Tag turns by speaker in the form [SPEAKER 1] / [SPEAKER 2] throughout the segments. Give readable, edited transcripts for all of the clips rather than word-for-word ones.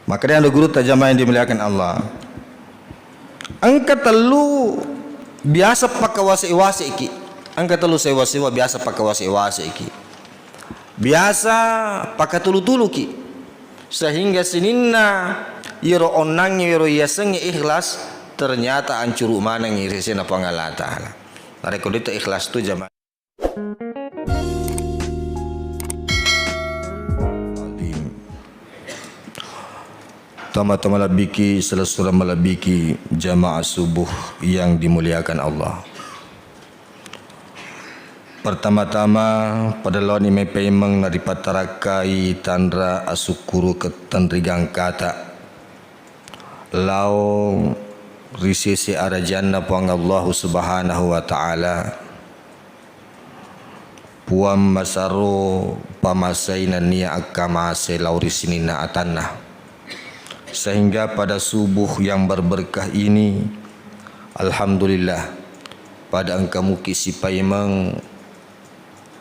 [SPEAKER 1] Maka dia ada guru tajamah yang dimuliakan Allah. Angka telu biasa pakai wasi-wasi iki. Angka telu sewa-sewa biasa pakai wasi-wasi iki. Biasa pakai tulu-tulu ki. Sehingga sininna yero onang yero yaseng ikhlas ternyata ancur mana ngirisina pangala taala. Nareko itu ikhlas tu jamaah. Tama-tama labiki selasura malabiki jamaah subuh yang dimuliakan Allah. Pertama-tama pada lawan ime pemang naripatarakai tandra asukuru ketandrigang kata lau risisi arajanna puang Allah subhanahu wa ta'ala puam masaro pamasaina niya akamase lau risinina atanna. Sehingga pada subuh yang berberkah ini, alhamdulillah pada engkamu kisi paimang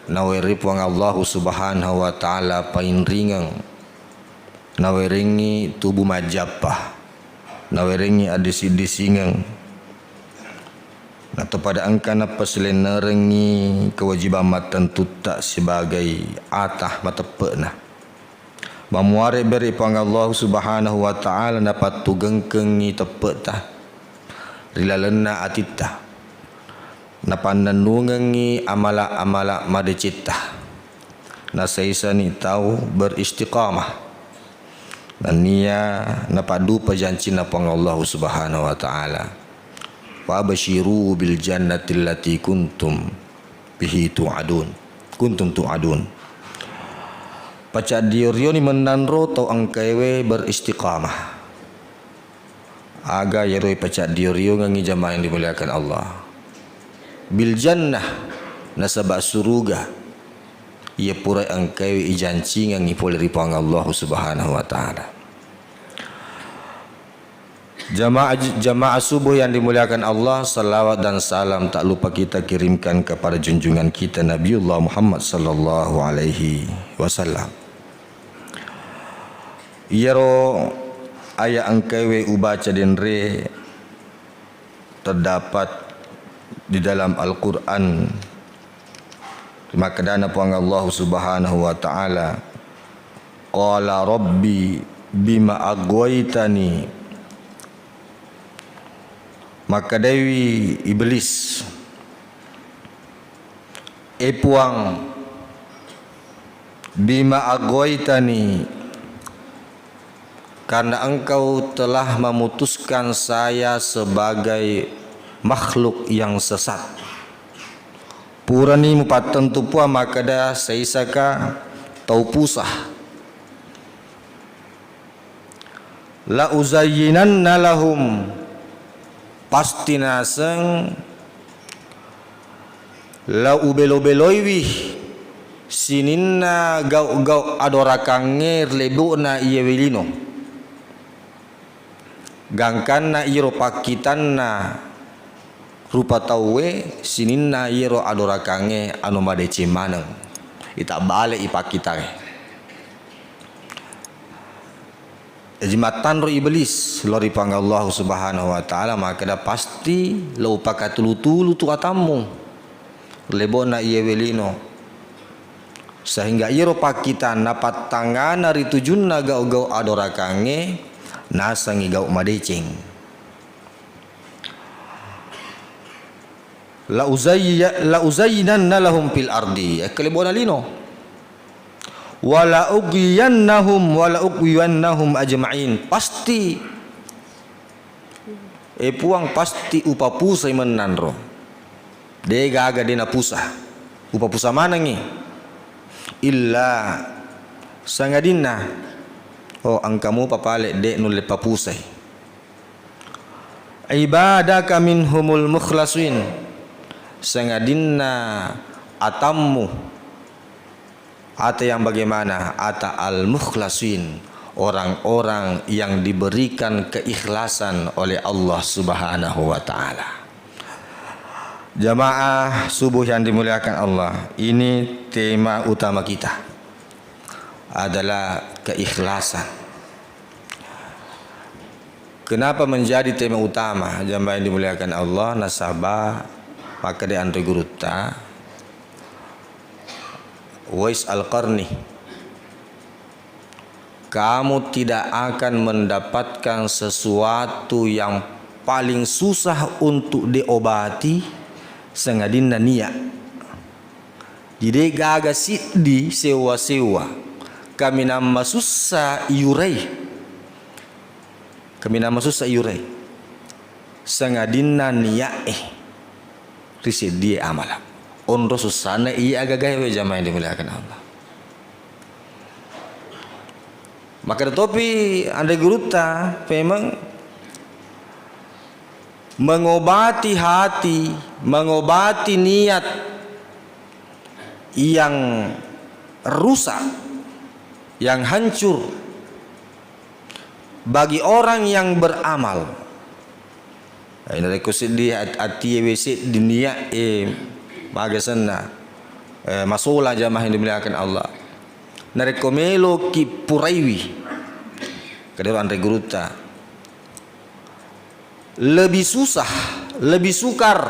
[SPEAKER 1] naweri puang Allah subhanahu wa ta'ala pain ringang naweringi tubuh majapah naweringi adisi-disingang atau pada engka napa selain nerengi kewajiban matan tutak sebagai atah matepena mamuare beri puang Allah subhanahu wa ta'ala dapat tugengkengi tepetah rilalena atitah napan nanungengi amala-amala madecitah nasaisa ni tahu beristiqamah dan nia napadu pajancina puang Allah subhanahu wa ta'ala wa basyiru bil jannati allati kuntum bihi tu'adun kuntum tu'adun. Paca diorio ni menanro tau angkewe beristiqamah. Aga yeroi paca diorio ngangi jamaah yang dimuliakan Allah. Bil jannah nasabak suruga. Ia pura angkewe ijanci ngangi poleri puang Allah subhanahu wa ta'ala. Jamaah subuh yang dimuliakan Allah, salawat dan salam tak lupa kita kirimkan kepada junjungan kita Nabiullah Muhammad sallallahu alaihi wasallam. Iaro ayat angkewe ubaca denre terdapat di dalam Al-Quran. Maka dana puang Allah subhanahu wa ta'ala qala rabbi bima agwaitani. Maka dewi iblis puang bima agwaitani, karena engkau telah memutuskan saya sebagai makhluk yang sesat. Purani mupatan tupua maka dah seisaka tau pusah. La uzayyinanna lahum, pasti naseng la ubelo-beloiwi sininna gau-gau adorakangir lebuna iya welino gangkanna iro pakitanna rupa tauwe sininna iro adorakange anu madece maneng ita bale ipakitare. Jimatan ro iblis lori pang Allah subhanahu wa ta'ala maka dah pasti lau pakai tulu-tulu tu atamu lebona iya welino sehingga iro pakitan napat tangan dari tujunna gau-gau adorakange nasangi gau madeceng la uzayyinanna lahum fil ardi kelebona lino wala ughwiyannahum ajma'in, pasti puang pasti upa pusa menanro dega aga dena pusa upa pusa mana ngi illa sangadina oh angkamu papale dek nulle papusai ibadaka minhumul mukhlasin sangadina atammu ata yang bagaimana ata al-mukhlasin, orang-orang yang diberikan keikhlasan oleh Allah subhanahu wa ta'ala. Jamaah subuh yang dimuliakan Allah, ini tema utama kita adalah keikhlasan. Kenapa menjadi tema utama jamaah yang dimuliakan Allah nasabah maka di Andre Guruta Uwais Al-Qarni, kamu tidak akan mendapatkan sesuatu yang paling susah untuk diobati sengadina niat. Jadi gaga siddi sewa-sewa kami nama susah iurai. Kami nama susah iurai sengadina niat riset dia amala onro susana iya agak gaya jamaah yang dimuliakan Allah. Maka topi Andre Guruta memang mengobati hati, mengobati niat yang rusak, yang hancur bagi orang yang beramal. Ini rekosid di hati WC di niat magasana masulah jamaah yang dimuliakan Allah. Narekomelo ki puraiwi kadang Andre Guruta lebih susah, lebih sukar,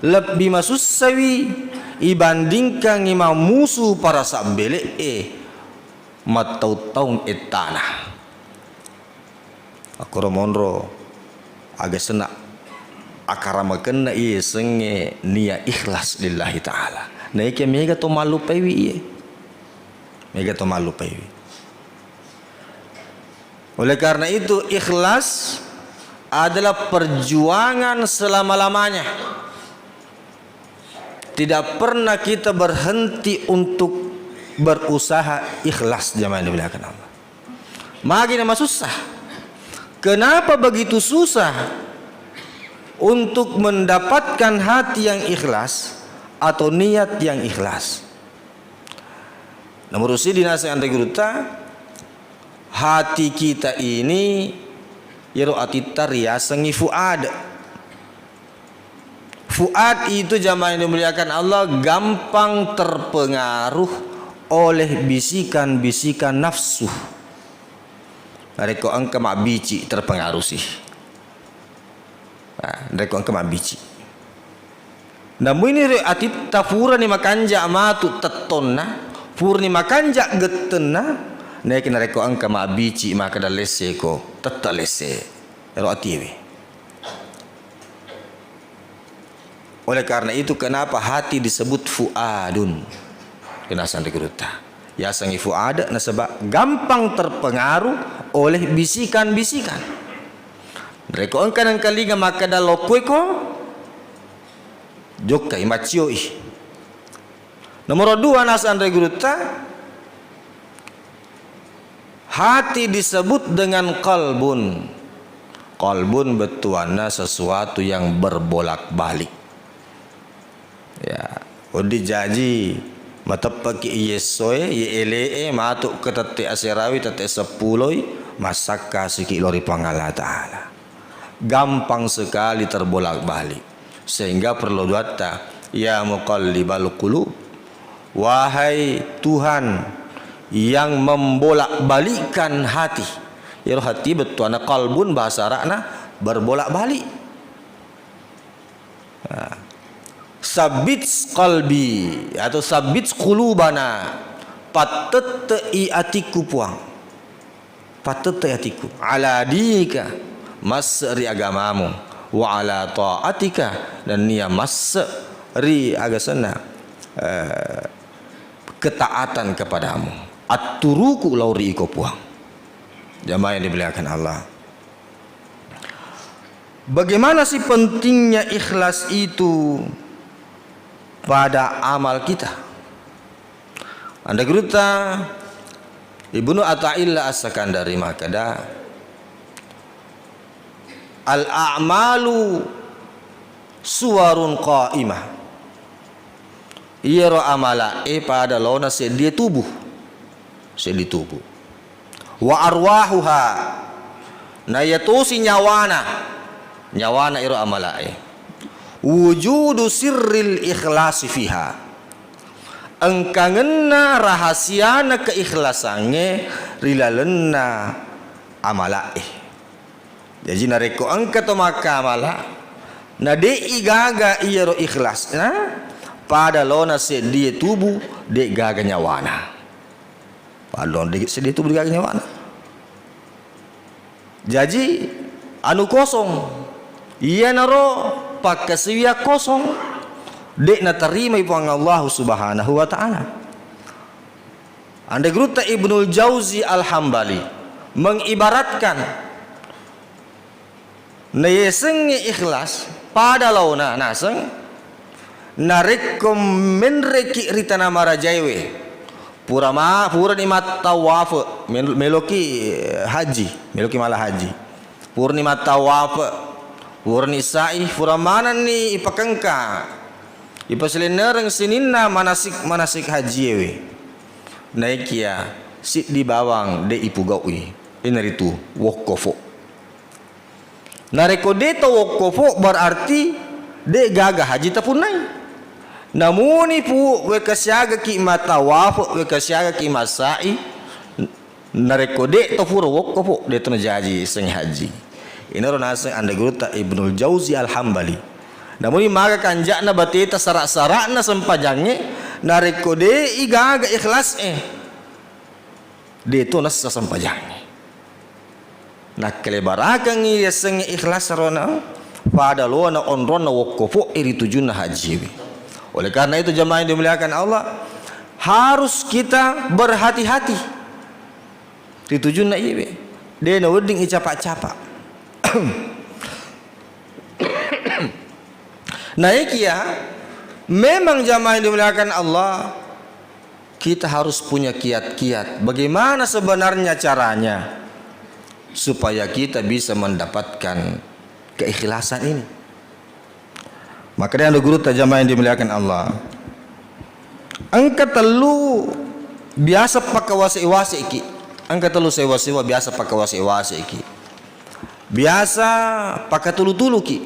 [SPEAKER 1] lebih masusawi ibandingkan ima musuh para sabele matau taung etana. Aku romonro agak senak akaramakan na iya senge niat ikhlas lillahi ta'ala. Naik ya mega to malu pewi iya. Mega to malu pewi. Oleh karena itu ikhlas adalah perjuangan selama-lamanya. Tidak pernah kita berhenti untuk berusaha ikhlas jamaah yang dimuliakan Allah. Makin nama susah. Kenapa begitu susah untuk mendapatkan hati yang ikhlas atau niat yang ikhlas? Nomor di nasihat Andre Guruta, hati kita ini yaro atita riasangi fuad. Fuad itu jamaah yang dimuliakan Allah gampang terpengaruh oleh bisikan-bisikan nafsu. Mereka angka mak bici terpengaruh sih. Mereka angka mak bici. Namun ini atita pura ni makanja matu tetonna, pura ni makanja getena, naik mereka angka mak bici maka dah lese ko, tetap lese. Ero atiwi. Oleh karena itu kenapa hati disebut fuadun? Kenasan Guruta. Ya sangi fuada nasabah gampang terpengaruh oleh bisikan-bisikan. Mereka angkan kaliga maka dah lokoi ko jokka imacioi. Nomor 2 nasan Andre Guruta, hati disebut dengan qalbun. Qalbun betuana sesuatu yang berbolak-balik. Ya, odi jaji matapaki iyesoe ye matuk ke tete aserawi tete sepuloi masaka siki lori pangala ta'ala. Gampang sekali terbolak-balik sehingga perlu duata ya muqallibal qulub, wahai Tuhan yang membolak-balikkan hati. Ya hati betul anak qalbun bahasa Arabna berbolak-balik. Sabit qalbi atau sabit qulubana, patetei atiku puang, patetei atiku ala dika masri agamamu wa ala taatika, dan nia masri agasana ketaatan kepadamu aturuku lauri iko puang. Jamaah yang dimuliakan Allah, bagaimana sih pentingnya ikhlas itu pada amal kita? Anda Guruta Ibnu Athaillah As-Sakandari makada al-a'malu suwarun qa'imah. Iyaro amala pada lona sedia tubuh, sedia tubuh. Wa arwahuha nayatusi nyawana iro amala wujudu sirril ikhlasi fiha, engkangenna rahasiana keikhlasannya rilalenna amala Jadi nareko angka to makamala na de igaga iyaro ikhlas na pada lona se dia tubuh de gaga nyawana. Padon de se dia tubuh de gaga nyawana. Jadi anu kosong iya naro pakasiya kosong de na terima ipang Allah Subhanahu wa taala. Anda gruta Ibnul Jauzi Al-Hambali mengibaratkan na yeseng ikhlas pada launa naseng narekom menreki ritana marajaiwe pura ni tawaf meloki haji meloki malah haji pura ni tawaf pura ni sa'i pura mana ni ipakengka ipaselenereng sininna manasik haji ewe naikia sit di bawang de ipugawi inaritu wokofo. Nareko de to wokofo berarti de gaga haji tapunai. Namun ipu we kasyaga ki matawaf we kasyaga ki masai nareko de to puro wokofo de to najaji seng haji. Inaro nase anda gruta Ibnul Jauzi Al-Hambali. Namun maga kanjakna bateta sarak-sarakna sempajange nareko de igaga ikhlas de to nasa sempajange. Nak kelebarakan ia seng ikhlas rona pada lona onrona wokofo iri tujuan haji. Oleh karena itu jemaah yang dimuliakan Allah harus kita berhati-hati di tujuan ibe dia na wedding icapa-capa. Naik ya memang jemaah yang dimuliakan Allah kita harus punya kiat-kiat bagaimana sebenarnya caranya supaya kita bisa mendapatkan keikhlasan ini. Makanya ada guru tajamah yang dimuliakan Allah. Angka telu biasa pakawasi-wasi iki. Angka telu sewa-sewa biasa pakawasi-wasi iki. Biasa pakatulu-tulu ki.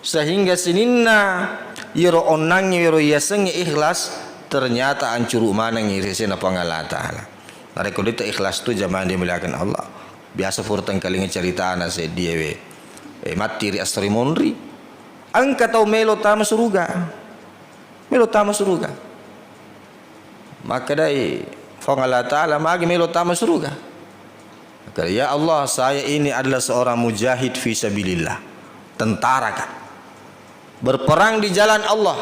[SPEAKER 1] Sehingga sininna yero onang yero yaseng ikhlas ternyata ancur mana ngirisina pangala taala. Nareko dita ikhlas tu jamaah yang dimuliakan Allah. Biasa furtang kalinga cerita na se diewe matiri astri monri angka tau melo tama suruga maka dai fangala taala magi melo tama suruga maka ya Allah saya ini adalah seorang mujahid fi sabilillah tentara kan berperang di jalan Allah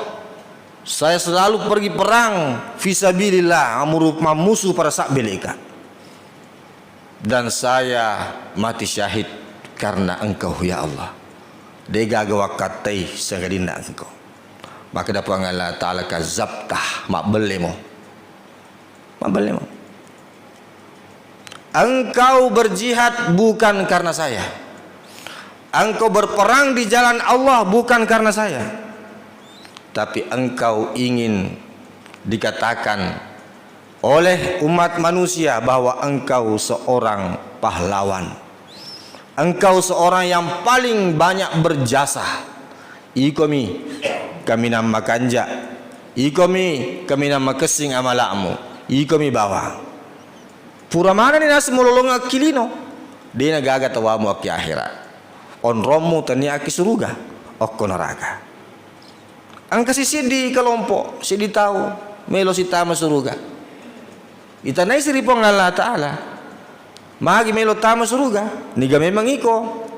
[SPEAKER 1] saya selalu pergi perang fi sabilillah amurupma musuh para sakbeleka dan saya mati syahid karena engkau ya Allah degaga wakatai sagadina engkau maka dapat Allah ta'ala kazabtah makbelemo engkau berjihad bukan karena saya engkau berperang di jalan Allah bukan karena saya tapi engkau ingin dikatakan oleh umat manusia bahwa engkau seorang pahlawan, engkau seorang yang paling banyak berjasa. Ikomi kami nama kanja, ikomi kami nama kesing amalamu, ikomi bawa. Pura mana ni nasi mololong akilino, dia nagaga tawamu aki akhirat. On romu tani aki suruga, okko neraka. Angka si sidi kelompok, sidi tahu, melo si tama suruga. Itanay siri po ng Allah Ta'ala magi melo tama suruga niga memang iko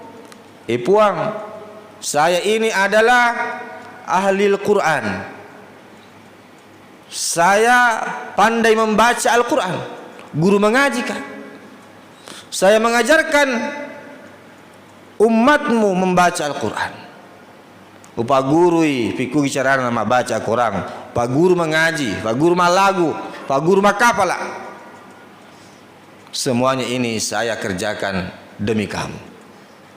[SPEAKER 1] ipuang saya ini adalah ahli Al-Quran saya pandai membaca Al-Quran guru mengaji kan saya mengajarkan umatmu membaca Al-Quran upa gurui piku bicara nama baca Al-Quran pak guru mengaji pak guru malagu pak guru makapala semuanya ini saya kerjakan demi kamu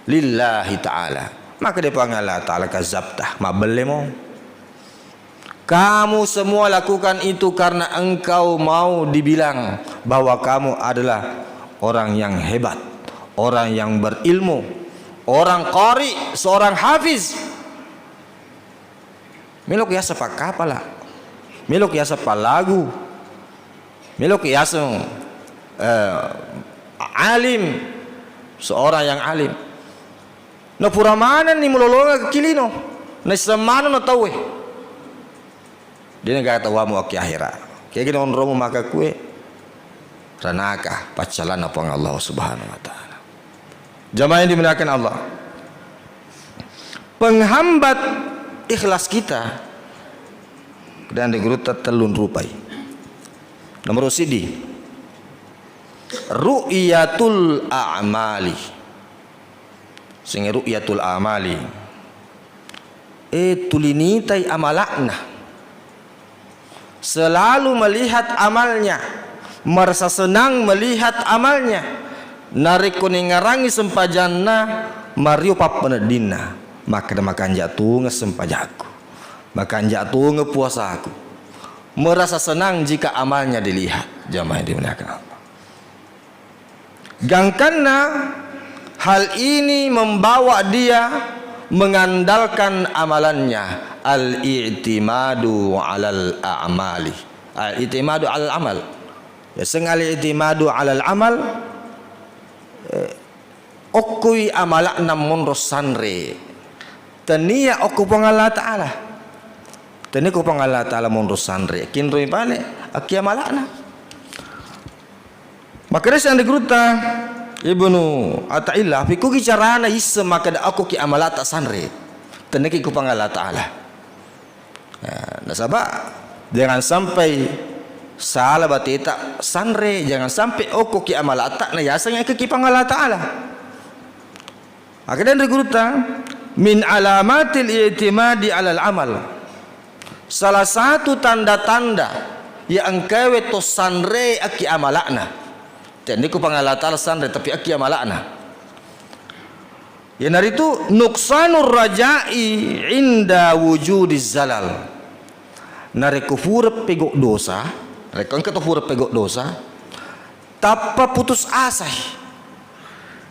[SPEAKER 1] lillahi ta'ala maka dia panggala ta'ala kazabtah mabelemo kamu semua lakukan itu karena engkau mau dibilang bahwa kamu adalah orang yang hebat orang yang berilmu orang qari seorang hafiz melok ya sepak kapala melok ya sepak lagu melok ya alim seorang yang alim Na puramana ni mulolonga kilino. Na samano na tawe. Dia nggak tahu mo aki akhirat. Kayak gini on romo maka kue ranaka pacalan apa Allah Subhanahu wa taala. Jamaah yang dimuliakan Allah. Penghambat ikhlas kita dan digeruta telun rupai. Nomor sidi ru'yatul a'mali. Sing ru'yatul a'mali tulinitai amalakna, selalu melihat amalnya, merasa senang melihat amalnya, nariko ngarangi sempajanna mario papanadina. Maka makan jatuh ngesempajaku, makan jatuh ngepuasa aku, merasa senang jika amalnya dilihat. Jamaah yang dimuliakan Allah. Gangkana hal ini membawa dia mengandalkan amalannya, al-i'timadu 'alal a'mali, al-i'timadu 'alal amal. Ya sengal i'timadu 'alal amal okui amalak namun rosanre. Tania aku pangala taala. Tania aku pangala taala mon rosanre. Kinro ipale aki amalakna. Maka yang digruta Ibnu Athaillah fiku kicarana hisse maka aku ki amalata sanre. Tania ki ku pangala taala. Nasaba jangan sampai salah batita sanre, jangan sampai aku ki amalata na yasanya ki pangala taala. Maka dan digruta min alamatil i'timadi alal amal, salah satu tanda-tanda yang engkau to sanre aki amalakna. Tadi ku pangalata sanre tapi aki amalakna. Ya nari itu nuksanur raja'i inda wujudiz zalal. Nari kufur pegok dosa, nari engkau kufur pegok dosa, tanpa putus asa.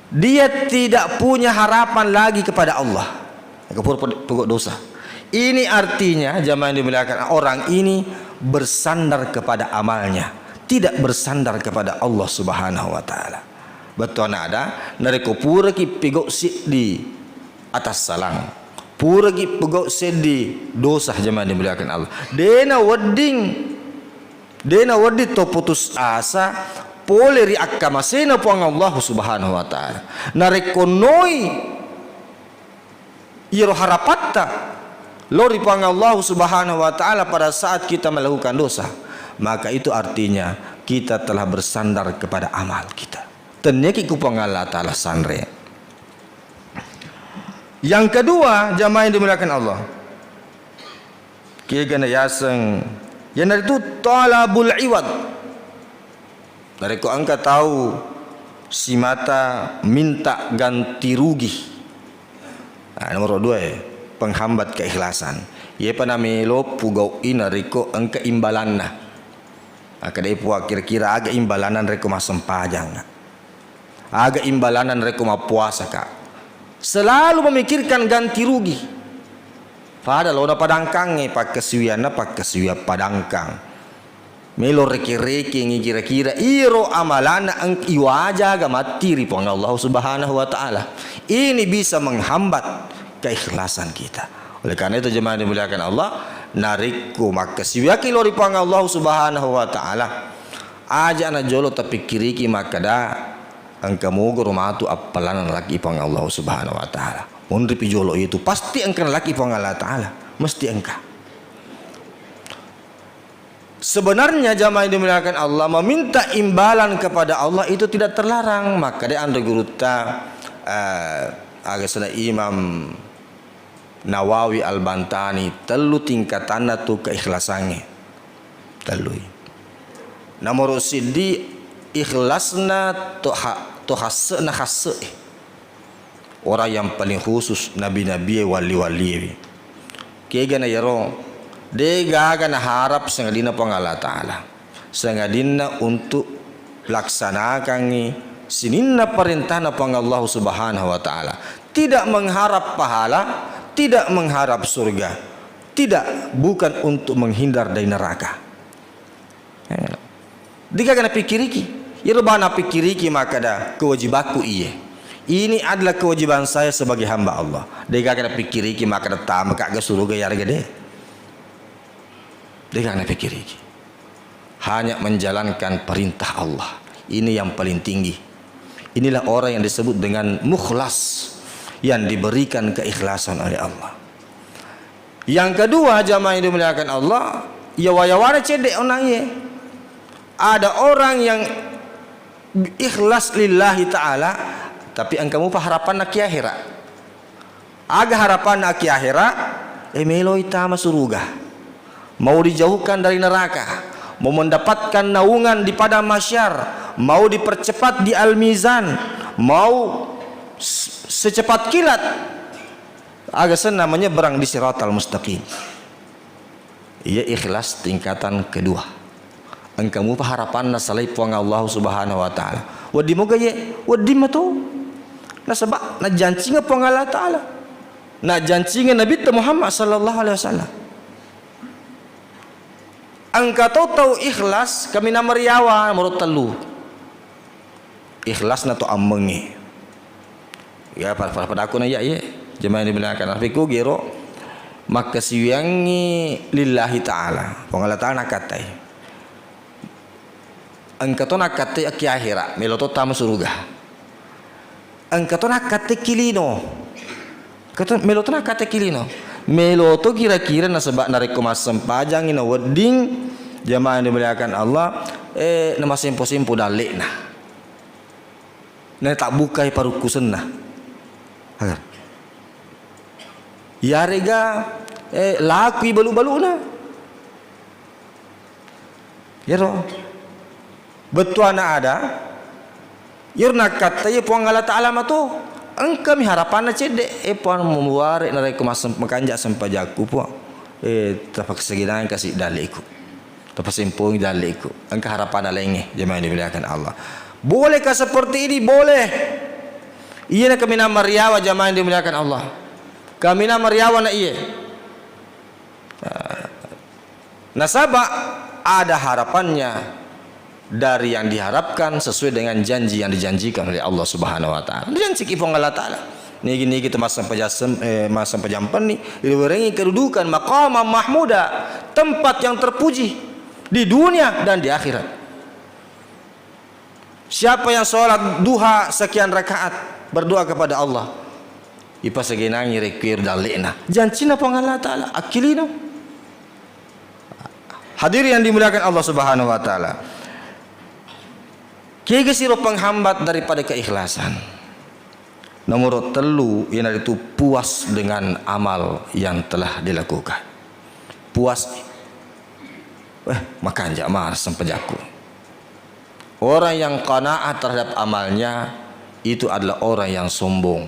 [SPEAKER 1] Dia tidak punya harapan lagi kepada Allah. Pokok dosa. Ini artinya jamaah yang dimuliakan, orang ini bersandar kepada amalnya, tidak bersandar kepada Allah Subhanahu wa taala. Betul ada dari pura ki pegok si di atas salang. Pura ki pegok si di dosa jamaah yang dimuliakan Allah. Dena wedding to putus asa poleri akamasena puang Allah Subhanahu wa taala. Narekonoi iro harapatta lori puang Allah Subhanahu wa taala pada saat kita melakukan dosa, maka itu artinya kita telah bersandar kepada amal kita. Tenyeki ku puang Allah taala sanre. Yang kedua, jamaah yang dimuliakan Allah, kieu gana yaseng yang itu talabul iwad. Dari ko angka tahu si mata minta ganti rugi. Nomor 2 penghambat keikhlasan. Ye panamelo pugau ina riko angka imbalanna. Kadai puak kira-kira agak imbalanan reko masempajang. Agak imbalanan reko mapuasa kak. Selalu memikirkan ganti rugi. Padahal udah padangkang pak kesuwiana pak kesuwia padangkang. Melo reki-reki ngi kira-kira iro amalana ang iwaja ga matiri pang Allah Subhanahu wa taala. Ini bisa menghambat keikhlasan kita. Oleh karena itu jemaah dimuliakan Allah, nariku makasiwaki lori pang Allah Subhanahu wa taala. Aja na jolo tapi kiriki makada angka mogo rumatu apalanan laki pang Allah Subhanahu wa taala. Mun pijolo itu pasti angka laki pang Allah taala, mesti angka. Sebenarnya jamaah yang dimuliakan Allah meminta imbalan kepada Allah itu tidak terlarang. Maka dia anda guruta agak sana Imam Nawawi Al-Bantani telu tingkatan tu keikhlasannya telu. Nomor sidi ikhlasna to hasna khas orang yang paling khusus nabi-nabi wali-wali. Kaya na yaro dega akan harap sengadina pangala taala, sengadina untuk laksanakan sininna perintahna pang Allah Subhanahu wa taala. Tidak mengharap pahala, tidak mengharap surga, tidak, bukan untuk menghindar dari neraka. Dika kana pikiriki, iro bana pikiriki maka da kewajibaku iye. Ini adalah kewajiban saya sebagai hamba Allah. Dia kena pikir iki maka datang maka ke surga ya gede. Dia kena pikir iki. Hanya menjalankan perintah Allah. Ini yang paling tinggi. Inilah orang yang disebut dengan mukhlas, yang diberikan keikhlasan oleh Allah. Yang kedua, jamaah yang dimuliakan Allah, ya waya-waya cedek orangnya. Ada orang yang ikhlas lillahi ta'ala, tapi engkamu harapan nak akhirat. Aga harapan nak akhirat, melo itama surga. Mau dijauhkan dari neraka, mau mendapatkan naungan di padang mahsyar, mau dipercepat di al-mizan, mau secepat kilat. Aga sen namanya berang di siratal mustaqim. Ia ikhlas tingkatan kedua. Engkamu harapan nasalai puang Allah subhanahu wa ta'ala. Wadi moga ye, wadi mato. Na sebab na janji nga puang Allah ta'ala. Na janji nga Nabi Muhammad sallallahu alaihi wasallam. Angka tahu ikhlas kami na mariawa menurut telu. Ikhlas na to amengi. Ya pada aku na ya ye. Jemaah yang dimuliakan afiku gero makasiwiangi lillahi ta'ala. Puang Allah ta'ala nakatai. Angka to nakatai aki akhirat meloto tama surga. Angka to nakatai kilino. Meloto nakatai kilino. Meloto kira-kira na sebab nareko masam pajang ina wedding jamaah yang dimuliakan Allah nama simpo-simpo dalik nah. Nah tak bukai parukusen nah. Agar. Ya rega laku balu-balu na. Ya roh. Betul anak ada. Yurna kata ya puang Allah Ta'ala matu. Engkau mi harapan cedek puang memuarek narai kemasam makanjak sampai jaku puang. Tapak seginan kasih daliku. Tapak simpung daliku. Engkau harapan lainnya jemaah dimuliakan Allah. Bolehkah seperti ini? Boleh. Iya nak kami nama riawa jemaah dimuliakan Allah. Kami nama riawa na iya. Nasabah ada harapannya dari yang diharapkan sesuai dengan janji yang dijanjikan oleh Allah Subhanahu wa taala. Janji kipong Allah taala. Niki kita masa pejampan ni diwerengi kedudukan maqamah mahmuda, tempat yang terpuji di dunia dan di akhirat. Siapa yang sholat duha sekian rakaat berdoa kepada Allah, ipa segenangi rekir dalena. Janji na Allah taala akilino. Hadir yang dimuliakan Allah Subhanahu wa taala. Kiai siro penghambat daripada keikhlasan. Nomor telu yang itu puas dengan amal yang telah dilakukan. Puas. Makan jamar sempejaku. Orang yang qanaah terhadap amalnya itu adalah orang yang sombong.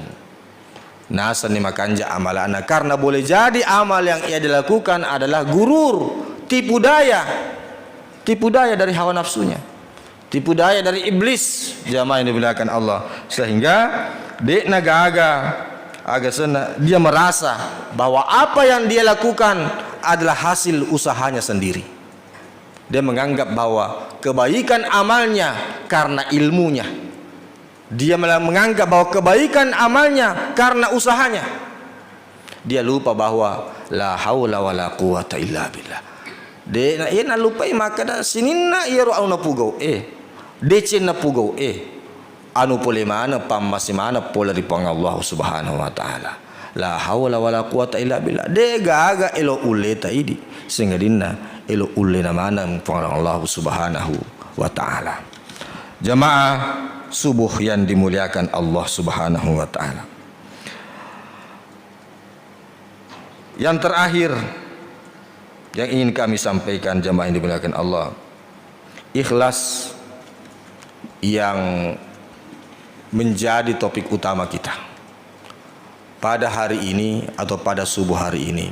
[SPEAKER 1] Nasa ni makan amalana karena boleh jadi amal yang ia dilakukan adalah gurur, tipu daya dari hawa nafsunya. Tipu daya dari iblis jamaah yang dimuliakan Allah sehingga dek naga aga sana dia merasa bahwa apa yang dia lakukan adalah hasil usahanya sendiri. Dia menganggap bahwa kebaikan amalnya karena ilmunya. Dia menganggap bahwa kebaikan amalnya karena usahanya. Dia lupa bahwa la haula wala quwata illa billah. Dia nak lupa maka dah sinina ia ro na pugau Decin na pugau anu pole mana pamasi mana pole ripang Allah Subhanahu wa taala. La haula wala quwata illa billah. De gaga elo uleta idi sehingga dinna elo ulena mana pang Allah Subhanahu wa taala. Jamaah subuh yang dimuliakan Allah Subhanahu wa taala. Yang terakhir yang ingin kami sampaikan jamaah yang dimuliakan Allah, ikhlas yang menjadi topik utama kita pada hari ini atau pada subuh hari ini.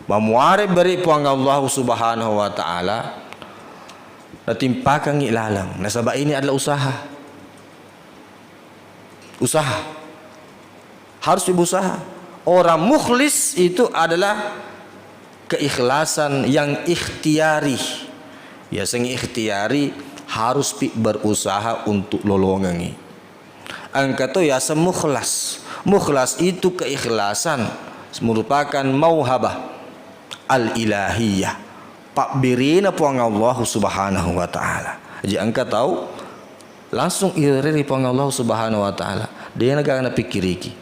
[SPEAKER 1] Memuare beri puang Allah Subhanahu wa taala natimpakan ilalang. Nasabah ini adalah usaha. Harus berusaha. Orang mukhlis itu adalah keikhlasan yang ikhtiari. Ya sing ikhtiari harus berusaha untuk lolongangi. Angka tu ya semukhlas. Mukhlas itu keikhlasan, merupakan mauhabah al-ilahiyah. Pak birina puang Allah Subhanahu wa taala. Jadi angka tahu langsung iriri puang Allah Subhanahu wa taala. Dia negara na pikir iki.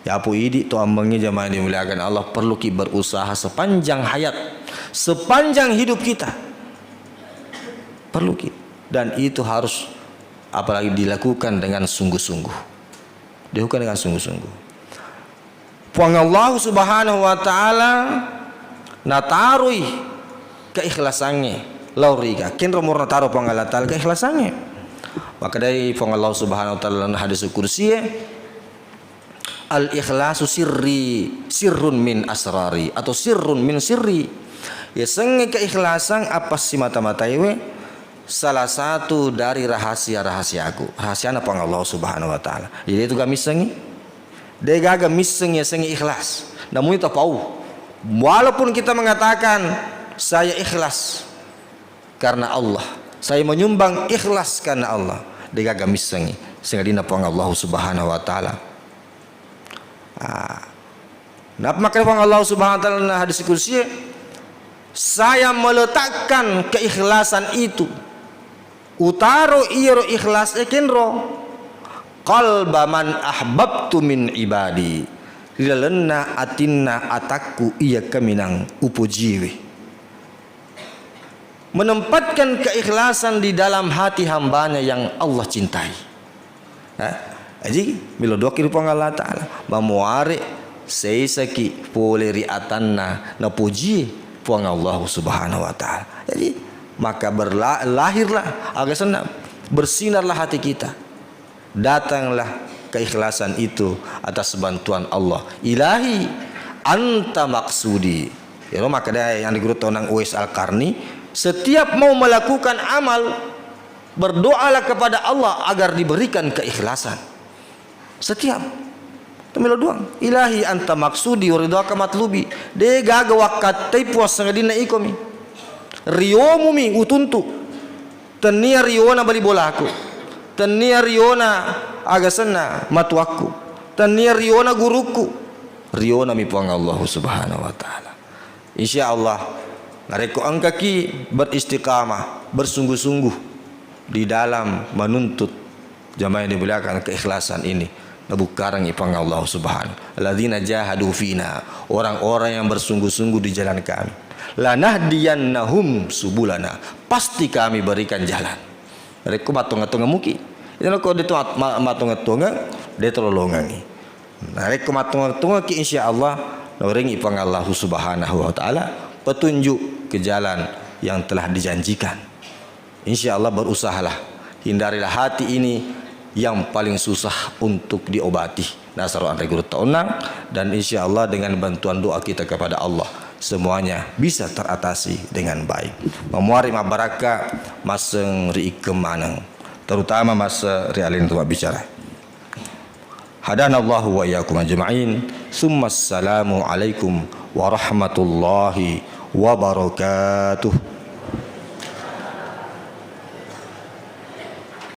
[SPEAKER 1] Ya apu idi tu ambangi jamaah dimuliakan Allah, perlu ki berusaha sepanjang hayat, sepanjang hidup kita. Perlu ki. Dan itu harus apalagi dilakukan dengan sungguh-sungguh. Dilakukan dengan sungguh-sungguh. Puang Allah Subhanahu wa taala natarui keikhlasannya lauriga kenro murna taruh puang Allah taala keikhlasannya. Maka dari puang Allah Subhanahu wa taala hadis kursi al ikhlasu sirrun min asrari atau sirrun min sirri. Ya senge keikhlasan apa sih mata-mata iwe salah satu dari rahasia-rahasiaku. Rahasia apa Allah Subhanahu wa taala. Jadi itu kami sengi. Dia gaga misengi sengi ikhlas. Namun itu tahu. Walaupun kita mengatakan saya ikhlas karena Allah, saya menyumbang ikhlas karena Allah, dia gaga misengi. Sehingga dina pang Allah Subhanahu wa taala. Napa maka pang Allah Subhanahu wa taala hadis kursi, saya meletakkan keikhlasan itu utaro iro ikhlas ekenro qalba man ahbabtu min ibadi lilalena atinna atakku iya keminang upujiwi, menempatkan keikhlasan di dalam hati hambanya yang Allah cintai. Jadi bila doa kiri pang Allah taala mamuare seisaki poleri atanna na puji puang Allah Subhanahu wa taala. Jadi maka lahirlah agak senang, bersinarlah hati kita, datanglah keikhlasan itu atas bantuan Allah. Ilahi anta maksudi. Ya maka dia yang digurut onang Uwais Al-Qarni, setiap mau melakukan amal berdoalah kepada Allah agar diberikan keikhlasan. Setiap temelo doang. Ilahi anta maksudi waridaka matlubi. De gaga wakat tay puas ngadina ikomi. Riomu mi utuntu tenia riona bali bolaku, tenia riona agasana matuaku, tenia riona guruku, riona mi puang Allah Subhanahu wa taala. Insyaallah nareko angkaki beristiqamah, bersungguh-sungguh di dalam menuntut jamaah yang dimuliakan keikhlasan ini. Nabukarang ipang Allah Subhanahu. Alladzina jahadu fina, orang-orang yang bersungguh-sungguh di jalan kami. Lanahdiyannahum subulana, pasti kami berikan jalan. Mereka matunga-tunga muki. Itu kalau dia matunga-tunga, dia tolongangi. Mereka matunga-tunga ki insyaallah noringi pang Allah Subhanahu wa taala petunjuk ke jalan yang telah dijanjikan. Insyaallah berusahalah, hindarilah hati ini yang paling susah untuk diobati. Nasaruan regurut taunang, dan insyaallah dengan bantuan doa kita kepada Allah semuanya bisa teratasi dengan baik. Memuari mabaraka maseng ri kemanang, terutama masa realin tua bicara. Hadanallahu wa iyyakum ajma'in. Assalamu alaikum warahmatullahi wabarakatuh.